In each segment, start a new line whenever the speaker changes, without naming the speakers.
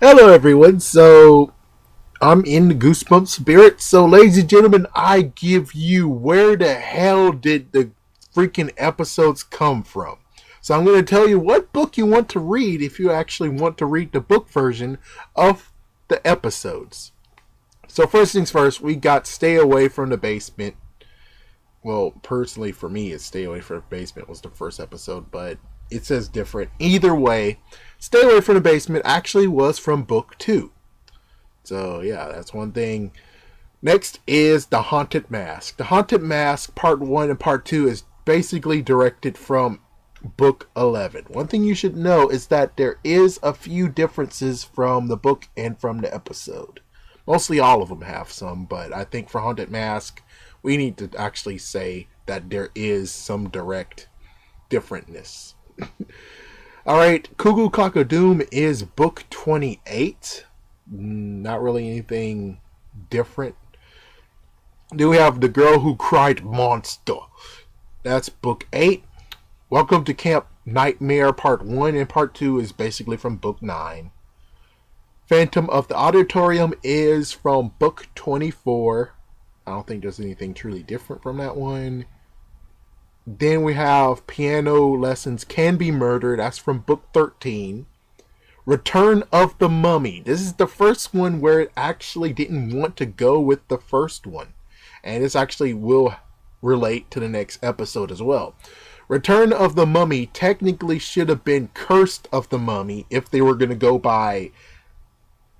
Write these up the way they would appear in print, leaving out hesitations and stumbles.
Hello, everyone. So, I'm in the Goosebumps spirit. So, ladies and gentlemen, I give you where the hell did the freaking episodes come from? So, I'm going to tell you what book you want to read if you actually want to read the book version of the episodes. So, first things first, we got Stay Away from the Basement. Well, personally, for me, it's Stay Away from the Basement was the first episode, but it says different. Either way, Stay Away from the Basement actually was from book 2. So, yeah, that's one thing. Next is The Haunted Mask. The Haunted Mask, part 1 and part 2, is basically directed from book 11. One thing you should know is that there is a few differences from the book and from the episode. Mostly all of them have some, but I think for Haunted Mask, we need to actually say that there is some direct differentness. Alright, Cuckoo, Doom is book 28. Not really anything different. Then we have The Girl Who Cried Monster. That's book 8. Welcome to Camp Nightmare part 1 and part 2 is basically from book 9. Phantom of the Auditorium is from book 24. I don't think there's anything truly different from that one. Then we have Piano Lessons Can Be Murdered. That's from book 13. Return of the Mummy. This is the first one where it actually didn't want to go with the first one. And this actually will relate to the next episode as well. Return of the Mummy technically should have been Cursed of the Mummy if they were going to go by,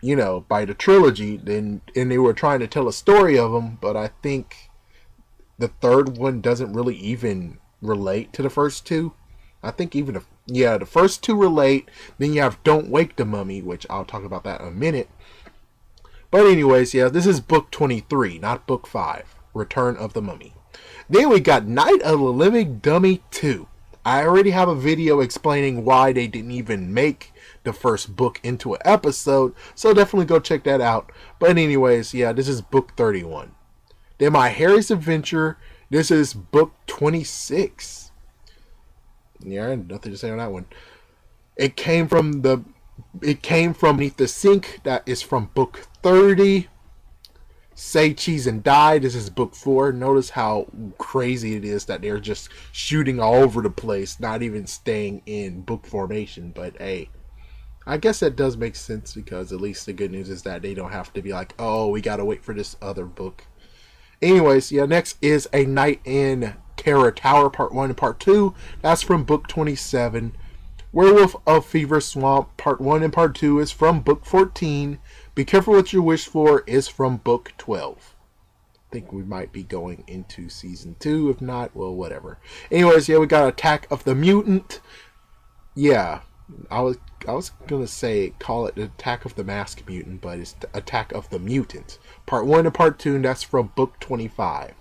by the trilogy. And they were trying to tell a story of them. But I think the third one doesn't really even relate to the first two. I think even the first two relate. Then you have Don't Wake the Mummy, which I'll talk about that in a minute. But anyways, this is book 23, not book 5. Return of the Mummy. Then we got Night of the Living Dummy 2. I already have a video explaining why they didn't even make the first book into an episode, so definitely go check that out. But anyways, this is book 31. Then my Hairiest Adventure, this is book 26. Yeah, nothing to say on that one. It came from Beneath the Sink. That is from book 30. Say Cheese and Die. This is book 4. Notice how crazy it is that they're just shooting all over the place, not even staying in book formation. But hey, I guess that does make sense because at least the good news is that they don't have to be like, oh, we gotta wait for this other book. Anyways, next is A Night in Terror Tower, part 1 and part 2. That's from book 27. Werewolf of Fever Swamp, part 1 and part 2 is from book 14. Be Careful What You Wish For is from book 12. I think we might be going into season 2. If not, well, whatever. Anyways, we got Attack of the Mutant. Yeah, I was gonna say call it the Attack of the Mask Mutant, but it's the Attack of the Mutant. Part 1 and part 2, and that's from book 25.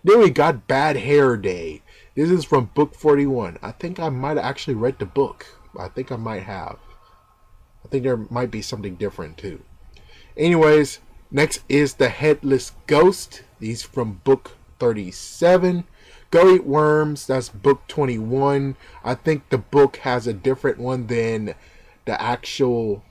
Then we got Bad Hair Day. This is from book 41. I think I might have actually read the book. I think I might have. I think there might be something different too. Anyways, next is The Headless Ghost. These from book 37. Go Eat Worms, that's book 21. I think the book has a different one than the actual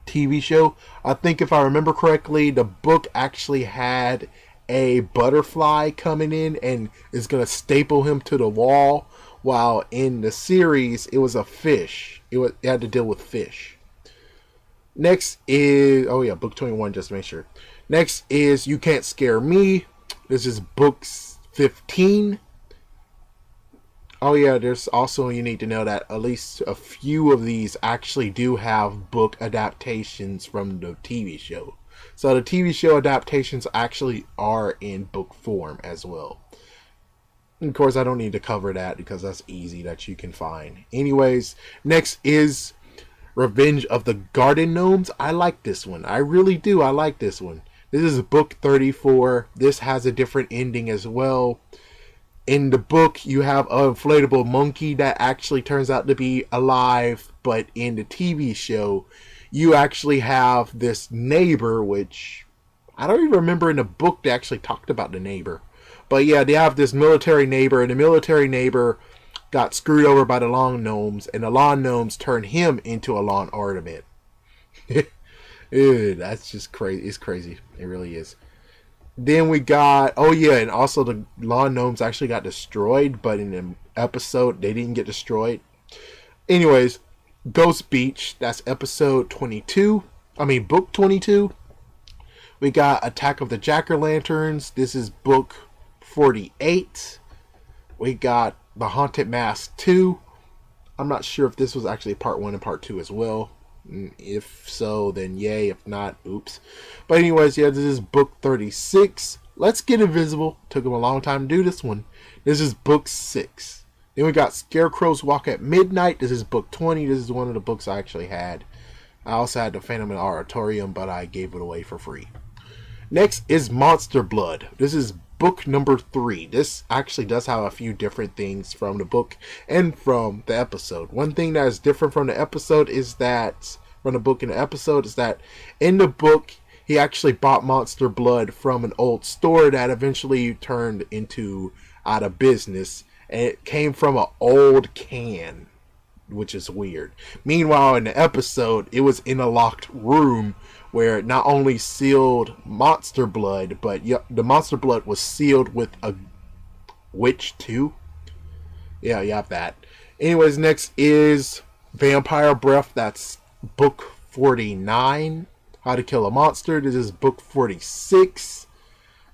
TV show. I think if I remember correctly, the book actually had a butterfly coming in and is going to staple him to the wall, while in the series it was a fish. It had to deal with fish. Next is, book 21, just to make sure. Next is You Can't Scare Me. This is book 15. There's also, you need to know that at least a few of these actually do have book adaptations from the TV show. So the TV show adaptations actually are in book form as well. And of course, I don't need to cover that because that's easy that you can find. Anyways, next is Revenge of the Garden Gnomes. I like this one. I really do. I like this one. This is book 34. This has a different ending as well. In the book, you have an inflatable monkey that actually turns out to be alive. But in the TV show, you actually have this neighbor, which I don't even remember in the book they actually talked about the neighbor. But they have this military neighbor, and the military neighbor got screwed over by the lawn gnomes, and the lawn gnomes turned him into a lawn ornament. Ew, that's just crazy. It's crazy. It really is. Then we got, oh yeah, and also the lawn gnomes actually got destroyed, but in the episode they didn't get destroyed. Anyways, Ghost Beach, that's episode 22. I mean, book 22. We got Attack of the Jack-O-Lanterns. This is book 48. We got The Haunted Mask 2. I'm not sure if this was actually part 1 and part 2 as well. If so, then yay. If not, oops. But anyways, yeah, this is book 36. Let's Get Invisible. Took him a long time to do this one. This is book 6. Then we got Scarecrow's Walk at Midnight. This is book 20. This is one of the books I actually had. I also had the Phantom and Auditorium, but I gave it away for free. Next is Monster Blood. This is book number 3. This actually does have a few different things from the book and from the episode. One thing that is different from the episode is that, from the book and the episode, is that in the book, he actually bought Monster Blood from an old store that eventually turned into out of business. And it came from an old can, which is weird. Meanwhile, in the episode, it was in a locked room where it not only sealed Monster Blood, but the Monster Blood was sealed with a witch too. Yeah, you have that. Anyways, next is Vampire Breath. That's book 49. How to Kill a Monster. This is book 46.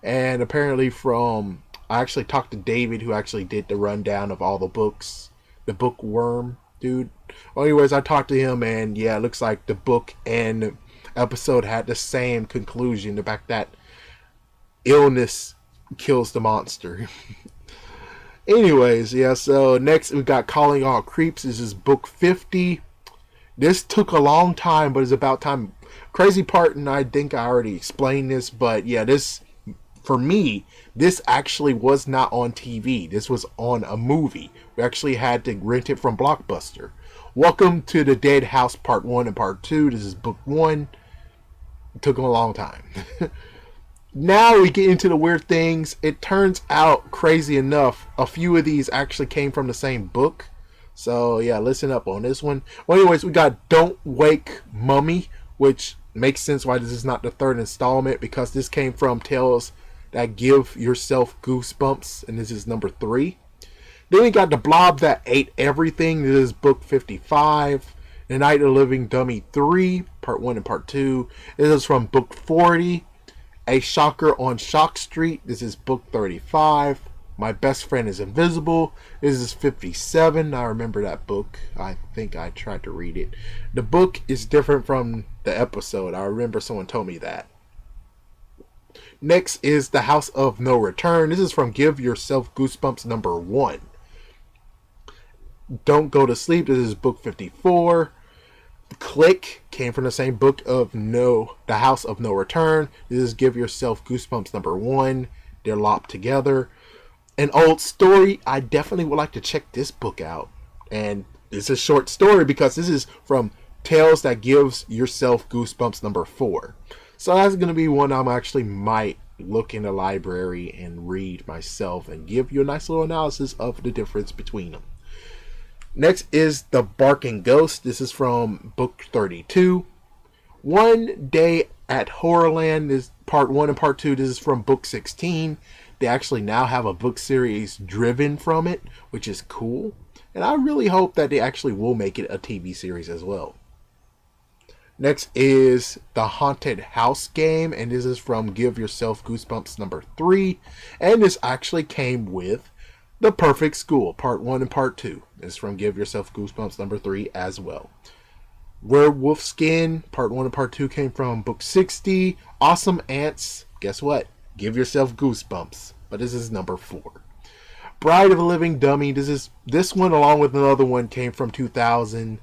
And apparently I actually talked to David, who actually did the rundown of all the books. The bookworm dude. Well, anyways, I talked to him, and yeah, it looks like the book and episode had the same conclusion. The fact that illness kills the monster. Anyways, yeah, so next we got Calling All Creeps. This is book 50. This took a long time, but it's about time. Crazy part, and I think I already explained this, but yeah, this, for me, this actually was not on TV. This was on a movie. We actually had to rent it from Blockbuster. Welcome to the Dead House Part 1 and Part 2. This is book 1. It took a long time. Now we get into the weird things. It turns out, crazy enough, a few of these actually came from the same book. So yeah, listen up on this one. Well, anyways, we got Don't Wake Mummy, which makes sense why this is not the third installment, because this came from Tales That Give Yourself Goosebumps, and this is number 3. Then we got The Blob That Ate Everything. This is book 55. The Night of the Living Dummy 3, part 1 and part 2. This is from book 40. A Shocker on Shock Street. This is book 35. My Best Friend is Invisible. This is 57. I remember that book. I think I tried to read it. The book is different from the episode. I remember someone told me that. Next is The House of No Return. This is from Give Yourself Goosebumps number 1. Don't Go to Sleep. This is book 54. Click came from the same book of The House of No Return. This is Give Yourself Goosebumps number 1. They're lopped together. An Old Story. I definitely would like to check this book out. And it's a short story because this is from Tales That Gives Yourself Goosebumps number 4. So that's going to be one I actually might look in the library and read myself and give you a nice little analysis of the difference between them. Next is The Barking Ghost. This is from book 32. One Day at Horrorland is part 1 and part 2. This is from book 16. They actually now have a book series driven from it, which is cool. And I really hope that they actually will make it a TV series as well. Next is The Haunted House Game, and this is from Give Yourself Goosebumps number 3. And this actually came with The Perfect School, part 1 and part 2. This is from Give Yourself Goosebumps number 3 as well. Werewolf Skin, part 1 and part 2 came from book 60. Awesome Ants, guess what? Give Yourself Goosebumps, but this is number 4. Bride of a Living Dummy, this one along with another one came from 2000.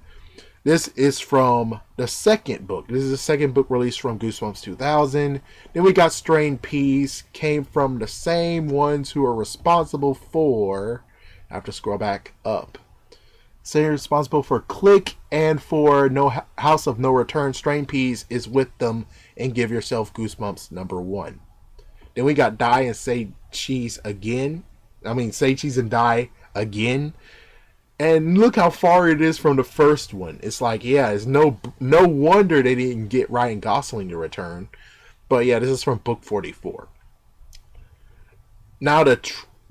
This is from the second book. This is the second book released from Goosebumps 2000. Then we got Strained Peas. Came from the same ones who are responsible for... I have to scroll back up. Same responsible for Click and for House of No Return. Strained Peas is with them and Give Yourself Goosebumps number 1. Then we got Die and Say Cheese Again. Say Cheese and Die Again. And look how far it is from the first one. It's like, yeah, it's no wonder they didn't get Ryan Gosling to return. But yeah, this is from book 44. Now the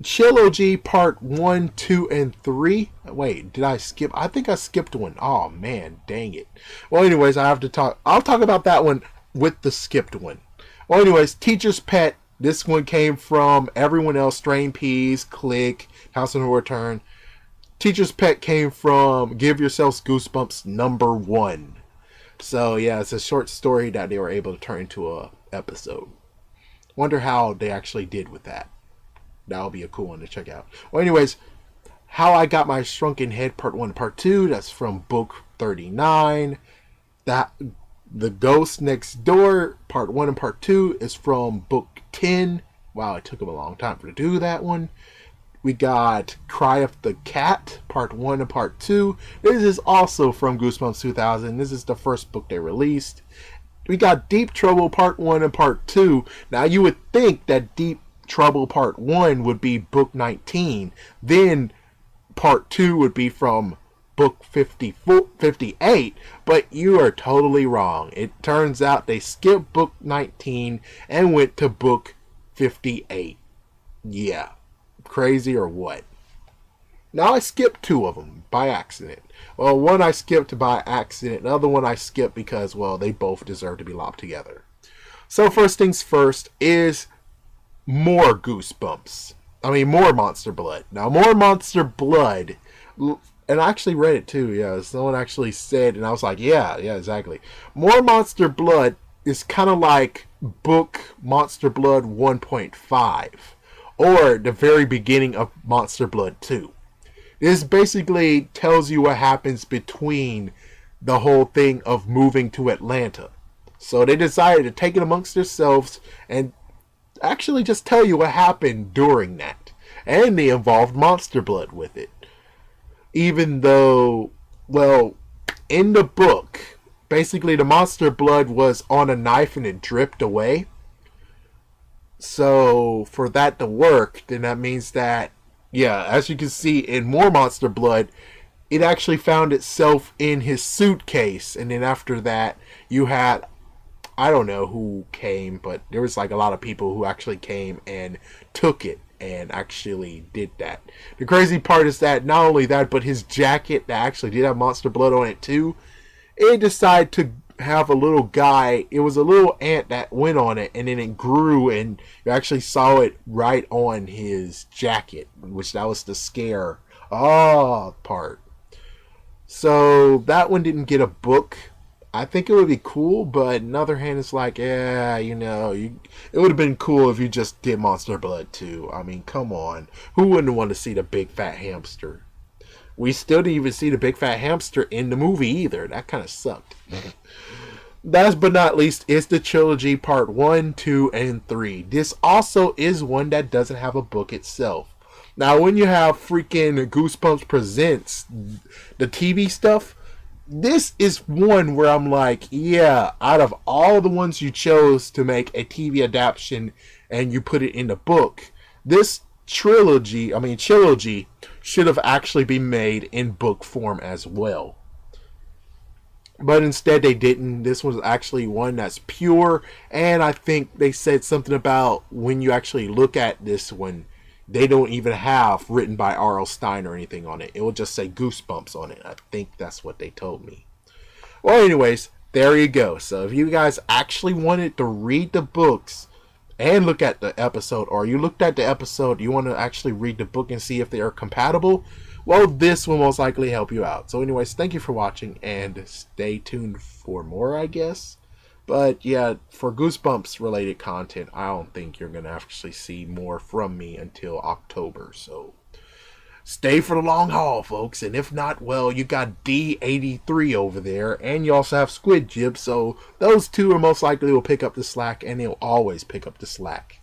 trilogy part 1, 2, and 3. Wait, did I skip? I think I skipped one. Oh man, dang it. Well, anyways, I'll talk about that one with the skipped one. Well, anyways, Teacher's Pet. This one came from everyone else. Strain Peas, Click, House of No Return. Teacher's Pet came from Give Yourselves Goosebumps #1. So yeah, it's a short story that they were able to turn into a episode. Wonder how they actually did with that. That'll be a cool one to check out. Well, anyways, How I Got My Shrunken Head Part 1 Part 2. That's from book 39. That The Ghost Next Door Part 1 and Part 2 is from book 10. Wow, it took them a long time to do that one. We got Cry of the Cat, Part 1 and Part 2. This is also from Goosebumps 2000. This is the first book they released. We got Deep Trouble, Part 1 and Part 2. Now, you would think that Deep Trouble, Part 1 would be book 19. Then, Part 2 would be from book 58. But you are totally wrong. It turns out they skipped book 19 and went to book 58. Yeah. Crazy or what? Now I skipped 2 of them by accident. Well, one I skipped by accident. The other one I skipped because, well, they both deserve to be lopped together. So first things first is more Goosebumps. More Monster Blood. Now, more Monster Blood, and I actually read it too. Yeah, someone actually said, and I was like, yeah, exactly. More Monster Blood is kind of like book Monster Blood 1.5. Or the very beginning of Monster Blood 2. This basically tells you what happens between the whole thing of moving to Atlanta. So they decided to take it amongst themselves and actually just tell you what happened during that. And they involved Monster Blood with it. Even though, well, in the book, basically the Monster Blood was on a knife and it dripped away. So, for that to work, then that means that, yeah, as you can see in more Monster Blood, it actually found itself in his suitcase. And then after that, you had, I don't know who came, but there was like a lot of people who actually came and took it and actually did that. The crazy part is that not only that, but his jacket that actually did have Monster Blood on it too, it decided to have a little guy. It was a little ant that went on it, and then it grew, and you actually saw it right on his jacket, which that was the scare part. So that one didn't get a book. I think it would be cool, but on the other hand, it's like, yeah, it would have been cool if you just did Monster Blood too. Come on, who wouldn't want to see the big fat hamster? We still didn't even see the big fat hamster in the movie either. That kind of sucked. Last but not least is the trilogy part 1, 2, and 3. This also is one that doesn't have a book itself. Now, when you have freaking Goosebumps Presents, the TV stuff, this is one where I'm like, yeah, out of all the ones you chose to make a TV adaptation and you put it in the book, this trilogy should have actually been made in book form as well. But instead they didn't. This was actually one that's pure, and I think they said something about when you actually look at this one, they don't even have written by R.L. Stine or anything on it. It will just say Goosebumps on it. I think that's what they told me. Well, anyways, there you go. So if you guys actually wanted to read the books and look at the episode, or you looked at the episode, you want to actually read the book and see if they are compatible, well, this will most likely help you out. So anyways, thank you for watching, and stay tuned for more, I guess. But yeah, for Goosebumps related content, I don't think you're going to actually see more from me until October. So stay for the long haul, folks. And if not, well, you got D83 over there, and you also have Squid Jib. So those two are most likely will pick up the slack, and they'll always pick up the slack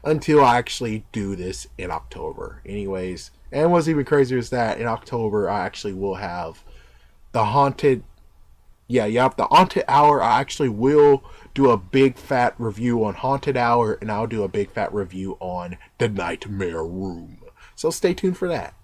until I actually do this in October. Anyways, and what's even crazier is that in October, I actually will have the Haunted... Yeah, you have the Haunted Hour. I actually will do a big fat review on Haunted Hour, and I'll do a big fat review on The Nightmare Room. So stay tuned for that.